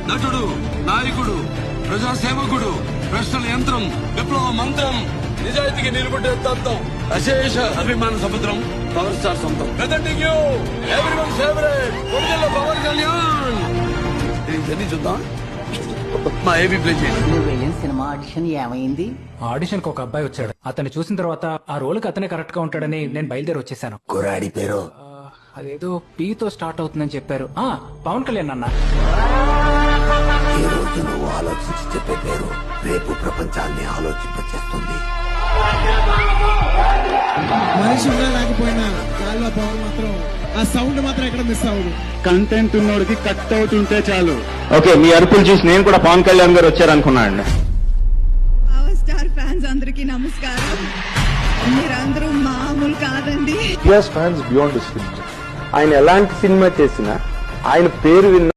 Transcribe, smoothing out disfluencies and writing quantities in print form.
నటుడు, నాయకుడు, ప్రజాసేవకుడు, ప్రశ్నల యంత్రం, విప్లవ మంత్రం, నిజాయితీకి నిలబడే తత్వం, అశేష అభిమాన సముద్రం, పవర్ స్టార్ సొంతం. ప్రెజెంటింగ్ యూ ఎవ్రీవన్ ఫేవరెట్ కొడుకుల పవన్ కళ్యాణ్. ఇవన్నీ చూద్దాం. మా ఏబీ ప్లే చేయండి. నువ్వు వెళ్ళిన సినిమా ఆడిషన్ ఏమైంది? ఆడిషన్ కి ఒక అబ్బాయి వచ్చాడు. అతన్ని చూసిన తర్వాత ఆ రోల్ కి అతనే కరెక్ట్ గా ఉంటాడని నేను బయలుదేరి వచ్చేసాను. కుర్రాడి పేరు అదేదో పీతో స్టార్ట్ అవుతుందని చెప్పారు. పవన్ కళ్యాణ్ అన్న. ఈ రోజు నువ్వు ఆలోచించి చెప్పే పేరు రేపు ప్రపంచాన్ని ఆలోచింపచేస్తుంది. మనిషి ఉన్నా లేకపోయినా గాల్లో పవర్ మాత్రం, ఆ సౌండ్ మాత్రం ఎక్కడ మిస్ అవ్వదు. కంటెంట్ ఉన్నోడికి కట్ అవుట్ ఉంటే చాలు. ఓకే, మీ అరుపులు చూసి నేను కూడా పవన్ కళ్యాణ్ గారు వచ్చారనుకున్నాను. పవర్ స్టార్ ఫ్యాన్స్ అందరికీ నమస్కారం. మీరందరూ మామూలు కాదండి. ఆయన ఎలాంటి సినిమా చేసినా ఆయన పేరు విన్న